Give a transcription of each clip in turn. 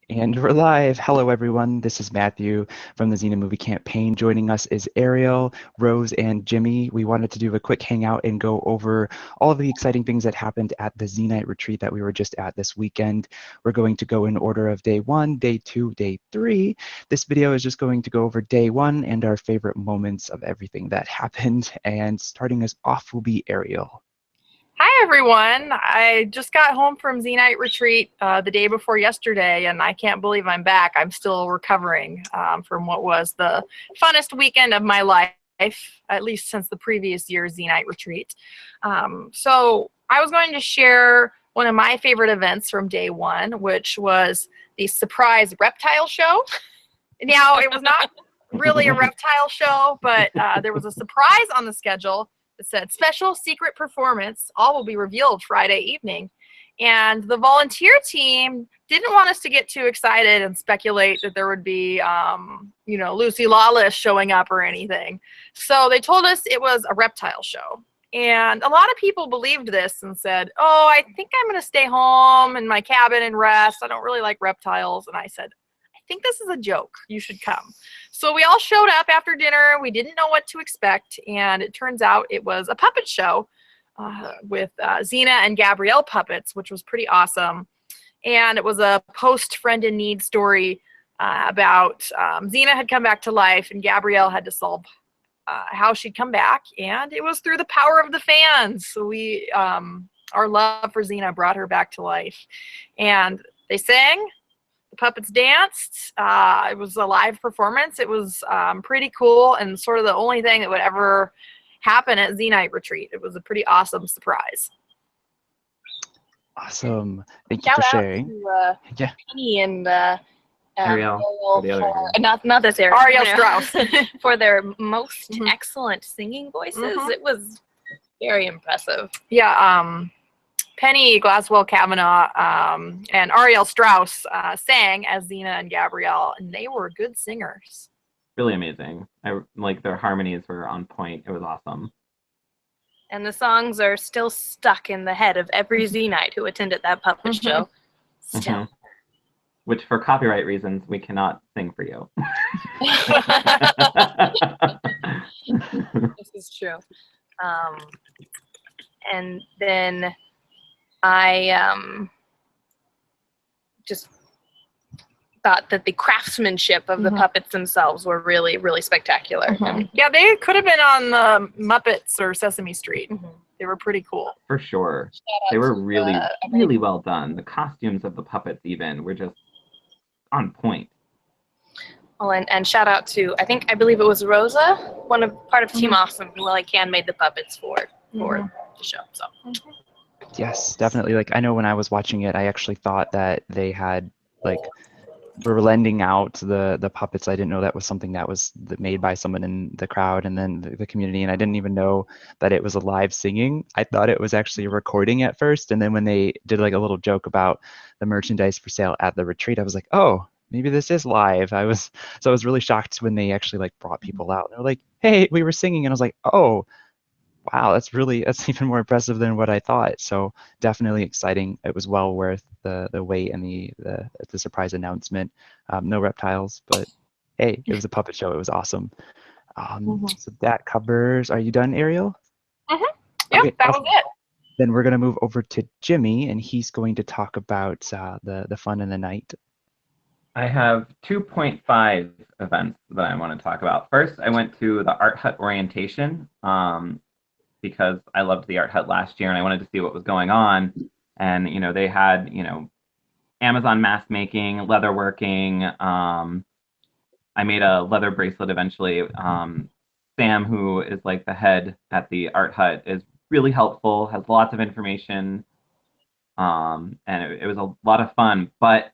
And we're live. Hello, everyone. This is Matthew from the Xena Movie Campaign. Joining us is Ariel, Rose, and Jimmy. We wanted to do a quick hangout and go over all of the exciting things that happened at the Xenite Retreat that we were just at this weekend. We're going to go in order of day 1, day 2, day 3. This video is just going to go over day 1 and our favorite moments of everything that happened. And starting us off will be Ariel. Hi, everyone. I just got home from Xenite Retreat the day before yesterday, and I can't believe I'm back. I'm still recovering from what was the funnest weekend of my life, at least since the previous year's Xenite Retreat. So I was going to share one of my favorite events from day 1, which was the surprise reptile show. Now, it was not really a reptile show, but there was a surprise on the schedule. It said, special secret performance, all will be revealed Friday evening. And the volunteer team didn't want us to get too excited and speculate that there would be, Lucy Lawless showing up or anything. So they told us it was a reptile show. And a lot of people believed this and said, oh, I think I'm going to stay home in my cabin and rest. I don't really like reptiles. And I said, I think this is a joke. You should come. So we all showed up after dinner. We didn't know what to expect, and it turns out it was a puppet show with Xena and Gabrielle puppets, which was pretty awesome. And it was a post-Friend in Need story about Xena had come back to life, and Gabrielle had to solve how she'd come back, and it was through the power of the fans. So we, our love for Xena brought her back to life, and they sang. Puppets danced. It was a live performance. It was pretty cool and sort of the only thing that would ever happen at Xenite Retreat. It was a pretty awesome surprise. Awesome. Thank you for sharing. Shout out to Penny and Ariel. Not this Ariel. Ariel Strauss. For their most excellent singing voices. It was very impressive. Yeah, Penny Glaswell Kavanaugh and Ariel Strauss sang as Xena and Gabrielle, and they were good singers. Really amazing. Their harmonies were on point. It was awesome. And the songs are still stuck in the head of every Xenite who attended that puppet show. Still. Which, for copyright reasons, we cannot sing for you. This is true. And then I just thought that the craftsmanship of the puppets themselves were really, really spectacular. Yeah, they could have been on the Muppets or Sesame Street. They were pretty cool. For sure. They were really, really well done. The costumes of the puppets even were just on point. Well, and shout out to, I believe it was Rosa, part of Team Awesome, who made the puppets for the show. So. Yes, definitely. I know when I was watching it, I actually thought that they had were lending out the puppets. I didn't know that was something that was made by someone in the crowd and then the community, and I didn't even know that it was a live singing. I thought it was actually a recording at first, and then when they did a little joke about the merchandise for sale at the retreat, I was like, oh, maybe this is live. I was really shocked when they actually brought people out. They were like, hey, we were singing, and I was like, oh, wow, that's even more impressive than what I thought. So definitely exciting. It was well worth the wait and the surprise announcement. No reptiles, but hey, it was a puppet show. It was awesome. So that covers. Are you done, Ariel? Yeah, okay, that was it. Then we're gonna move over to Jimmy, and he's going to talk about the fun in the night. I have 2.5 events that I want to talk about. First, I went to the Art Hut orientation. Because I loved the Art Hut last year and I wanted to see what was going on. And, they had, Amazon mask making, leather working. I made a leather bracelet eventually. Sam, who is the head at the Art Hut, is really helpful, has lots of information. And it was a lot of fun. But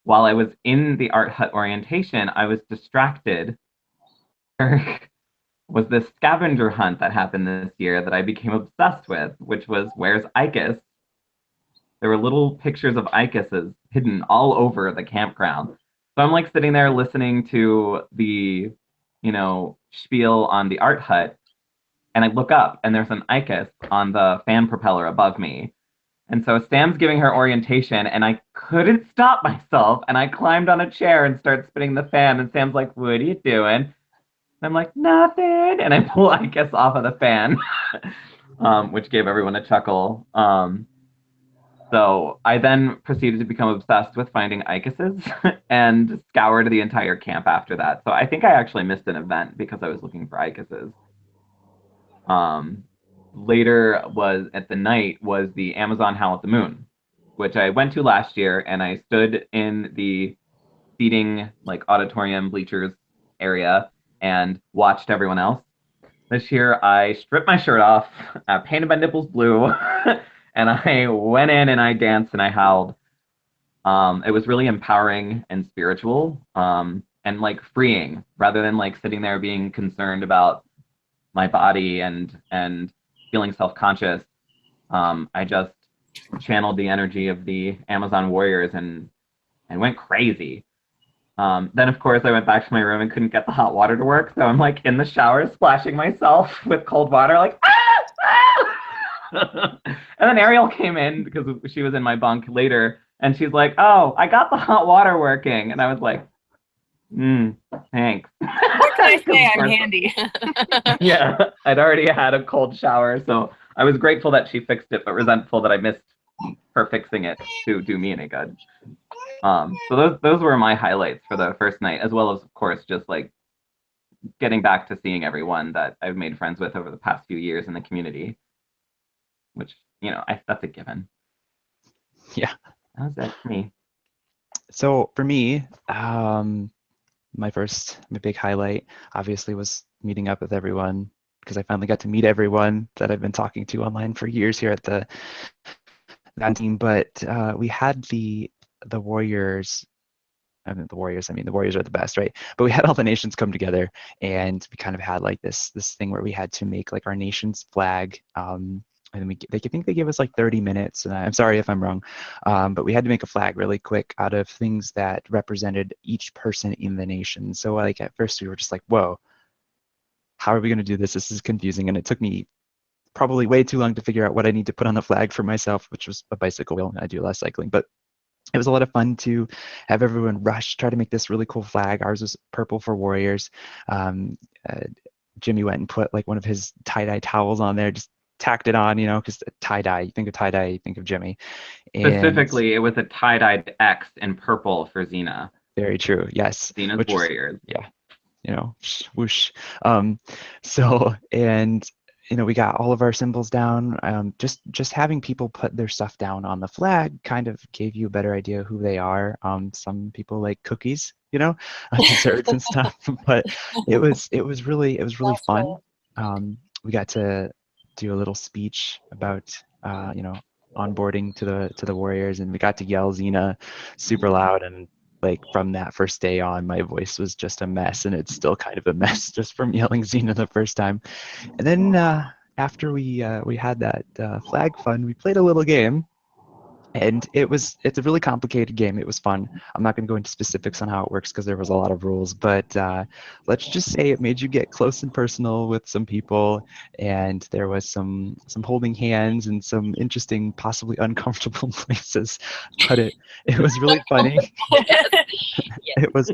while I was in the Art Hut orientation, I was distracted. Was this scavenger hunt that happened this year that I became obsessed with, which was Where's Icus? There were little pictures of Icuses hidden all over the campground. So I'm sitting there listening to the, spiel on the Art Hut, and I look up and there's an Icus on the fan propeller above me. And so Sam's giving her orientation, and I couldn't stop myself, and I climbed on a chair and started spinning the fan, and Sam's like, what are you doing? And I'm like, nothing, and I pull Icus off of the fan, which gave everyone a chuckle. So I then proceeded to become obsessed with finding Icuses and scoured the entire camp after that. So I think I actually missed an event because I was looking for Icuses. Later was at the night was the Amazon Howl at the Moon, which I went to last year, and I stood in the seating like auditorium bleachers area and watched everyone else. This year I stripped my shirt off, painted my nipples blue, and I went in and I danced and I howled. It was really empowering and spiritual, and like freeing, rather than like sitting there being concerned about my body and feeling self-conscious. I just channeled the energy of the Amazon warriors and went crazy. Then of course I went back to my room and couldn't get the hot water to work, so I'm like in the shower splashing myself with cold water, like and then Ariel came in because she was in my bunk later, and she's like, oh, I got the hot water working, and I was like, thanks. What can I say? I'm handy. Yeah, I'd already had a cold shower, so I was grateful that she fixed it, but resentful that I missed her fixing it to do me any good. So those were my highlights for the first night, as well as, of course, just like getting back to seeing everyone that I've made friends with over the past few years in the community, which, you know, that's a given. Yeah. That was it for me. So for me, my big highlight obviously was meeting up with everyone, because I finally got to meet everyone that I've been talking to online for years here at the team. But we had the Warriors. I mean, the Warriors are the best, right? But we had all the nations come together, and we kind of had like this thing where we had to make like our nation's flag. And I think they gave us like 30 minutes, and I'm sorry if I'm wrong, but we had to make a flag really quick out of things that represented each person in the nation. So like at first we were just like, whoa, how are we going to do this? This is confusing. And it took me probably way too long to figure out what I need to put on the flag for myself, which was a bicycle wheel. I do a lot of cycling, but it was a lot of fun to have everyone rush, try to make this really cool flag. Ours was purple for Warriors. Jimmy went and put like one of his tie-dye towels on there, just tacked it on, you know, because tie-dye, you think of tie-dye, you think of Jimmy. And specifically, it was a tie-dyed X in purple for Xena. Very true, yes. Xena's Warriors. Yeah, you know, whoosh. So, and you know, we got all of our symbols down. Just having people put their stuff down on the flag kind of gave you a better idea who they are. Some people like cookies, you know, desserts and stuff. But it was really fun. We got to do a little speech about you know, onboarding to the Warriors, and we got to yell Xena super loud, and like from that first day on, my voice was just a mess, and it's still kind of a mess just from yelling Xena the first time. And then after we had that flag fun, we played a little game, and it's a really complicated game. It was fun. I'm not going to go into specifics on how it works because there was a lot of rules, but let's just say it made you get close and personal with some people, and there was some holding hands and some interesting, possibly uncomfortable places, but it was really funny. It was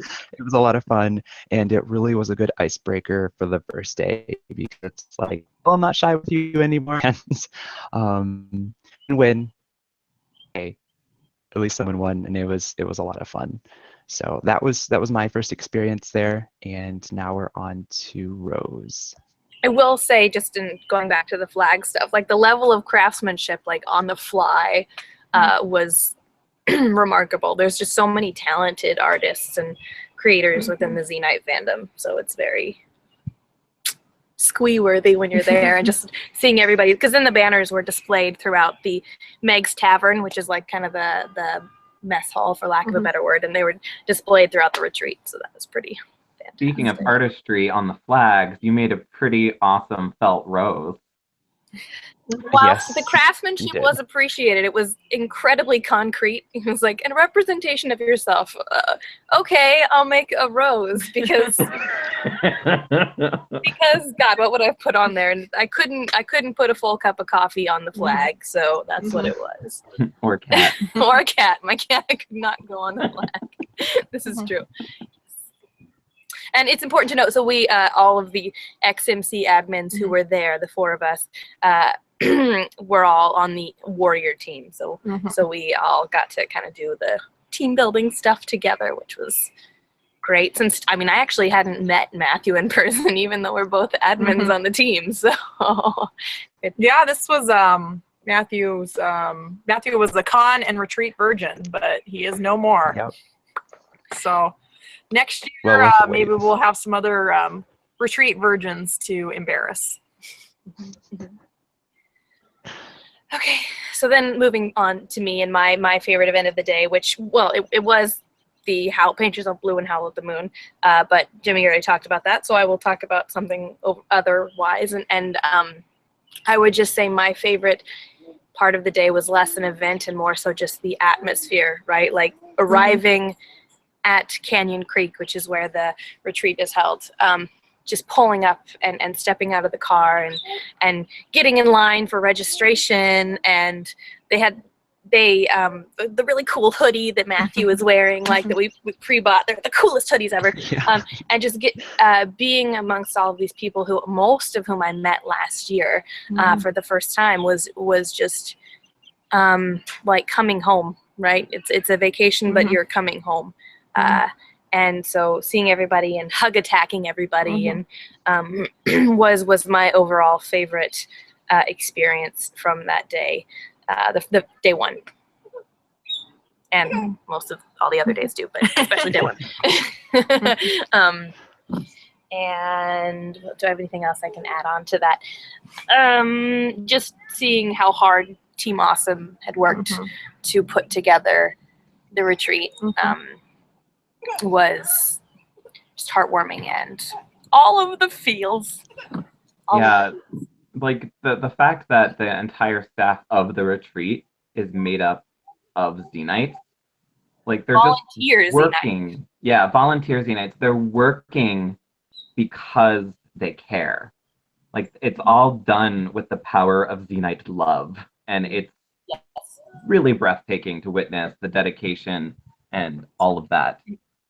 a lot of fun, and it really was a good icebreaker for the first day, because it's like, well, I'm not shy with you anymore. And when at least someone won, and it was a lot of fun. So that was my first experience there, and now we're on to Rose. I will say, just in going back to the flag stuff, like the level of craftsmanship, like on the fly, was remarkable. There's just so many talented artists and creators within the Xenite fandom, so it's very squee-worthy when you're there, and just seeing everybody, because then the banners were displayed throughout the Meg's Tavern, which is like kind of the mess hall, for lack of a better word, and they were displayed throughout the retreat, so that was pretty fantastic. Speaking of artistry on the flags, you made a pretty awesome felt rose. Well, Yes, the craftsmanship was appreciated. It was incredibly concrete. It was like, a representation of yourself. Okay, I'll make a rose, because Because God, what would I put on there? And I couldn't put a full cup of coffee on the flag, so that's what it was. Or cat. Or a cat. My cat could not go on the flag. This is true. And it's important to note, so we, all of the XMC admins who were there, the 4 of us, were all on the warrior team. So, so we all got to kind of do the team building stuff together, which was great. Since, I mean, I actually hadn't met Matthew in person, even though we're both admins on the team. So, yeah, this was Matthew was the con and retreat virgin, but he is no more. Yep. So next year, Well, maybe we'll have some other retreat virgins to embarrass. okay, so then moving on to me and my favorite event of the day, which, well, it was the Paint Yourself Blue and Howl at the Moon, but Jimmy already talked about that, so I will talk about something otherwise. And I would just say my favorite part of the day was less an event and more so just the atmosphere, right? Like arriving at Canyon Creek, which is where the retreat is held, just pulling up and stepping out of the car and getting in line for registration. And they had the really cool hoodie that Matthew is wearing, like that we pre-bought. They're the coolest hoodies ever. Yeah. And just being amongst all of these people who, most of whom I met last year for the first time, was just like coming home, right? It's a vacation, but you're coming home. And so seeing everybody and hug attacking everybody and was my overall favorite experience from that day. The day one, and most of all the other days do, but especially day one. And do I have anything else I can add on to that? Just seeing how hard Team Awesome had worked to put together the retreat was just heartwarming, and all of the feels. Yeah. Like the fact that the entire staff of the retreat is made up of Xenites, like they're Volunteers, just working. Xenites. Yeah, volunteer Xenites. They're working because they care. Like it's all done with the power of Xenite love, and it's really breathtaking to witness the dedication and all of that.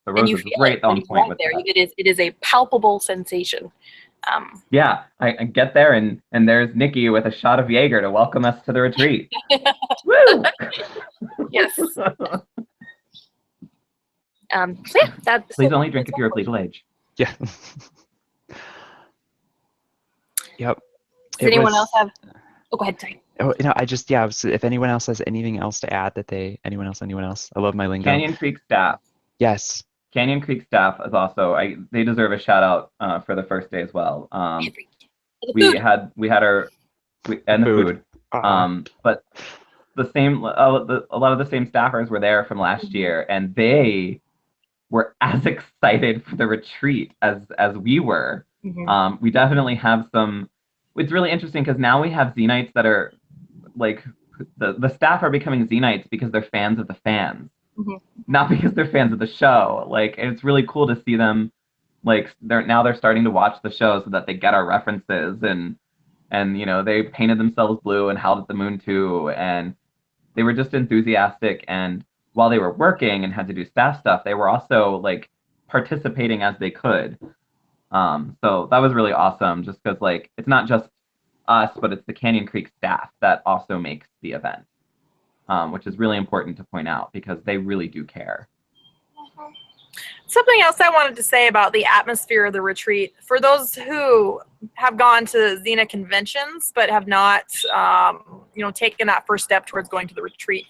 The Rose is right on point with that. It is a palpable sensation. Yeah, I get there and there's Nikki with a shot of Jaeger to welcome us to the retreat. Woo! Yes. So yeah, Please only drink if you're of legal age. Yeah. Yep. Does anyone else have? Oh, go ahead. Sorry. Oh, if anyone else has anything else to add anyone else. I love my lingo. Canyon Creek staff. Yes. Canyon Creek staff is also, they deserve a shout out for the first day as well. We had the food. But a lot of the same staffers were there from last year, and they were as excited for the retreat as we were. We definitely have some. It's really interesting because now we have Xenites that are like the staff are becoming Xenites because they're fans of the fans. Not because they're fans of the show. Like, it's really cool to see them, like, they're starting to watch the show so that they get our references, and you know, they painted themselves blue and Howled at the Moon too, and they were just enthusiastic, and while they were working and had to do staff stuff, they were also like participating as they could. So that was really awesome, just because like it's not just us, but it's the Canyon Creek staff that also makes the event. Which is really important to point out because they really do care. Something else I wanted to say about the atmosphere of the retreat, for those who have gone to Xena conventions but have not, taken that first step towards going to the retreat,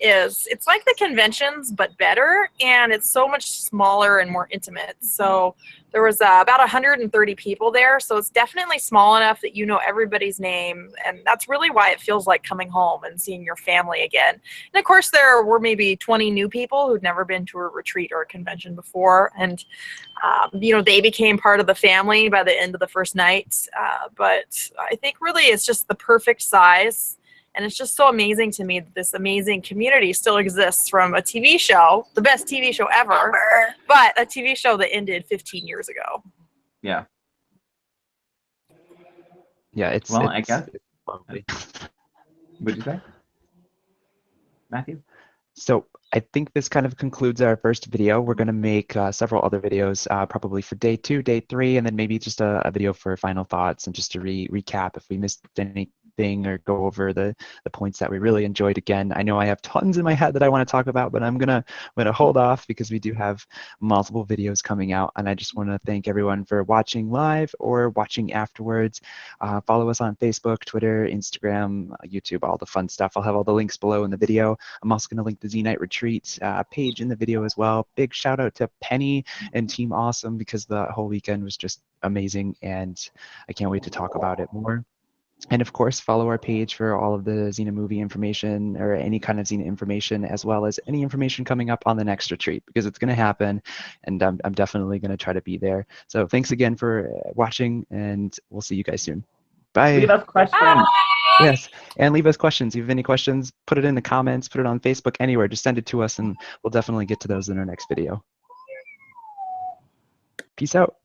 it's like the conventions but better, and it's so much smaller and more intimate. So there was about 130 people there, so it's definitely small enough that you know everybody's name, and that's really why it feels like coming home and seeing your family again. And of course there were maybe 20 new people who'd never been to a retreat or a convention before, and they became part of the family by the end of the first night. But I think really it's just the perfect size. And it's just so amazing to me that this amazing community still exists from a TV show, the best TV show ever, but a TV show that ended 15 years ago. Yeah. Yeah, it's Well, I guess. it's lovely. What'd you say, Matthew? So I think this kind of concludes our first video. We're going to make several other videos, probably for day 2, day 3, and then maybe just a video for final thoughts and just to recap if we missed anything or go over the points that we really enjoyed again. I know I have tons in my head that I want to talk about, but I'm gonna hold off because we do have multiple videos coming out, and I just want to thank everyone for watching live or watching afterwards. Follow us on Facebook, Twitter, Instagram, YouTube, all the fun stuff. I'll have all the links below in the video. I'm also going to link the Xenite Retreat page in the video as well. Big shout out to Penny and Team Awesome because the whole weekend was just amazing, and I can't wait to talk about it more. And of course, follow our page for all of the Xena movie information or any kind of Xena information, as well as any information coming up on the next retreat, because it's going to happen, and I'm definitely going to try to be there. So thanks again for watching, and we'll see you guys soon. Bye. Leave us questions. Yes, and leave us questions. If you have any questions, put it in the comments, put it on Facebook, anywhere. Just send it to us, and we'll definitely get to those in our next video. Peace out.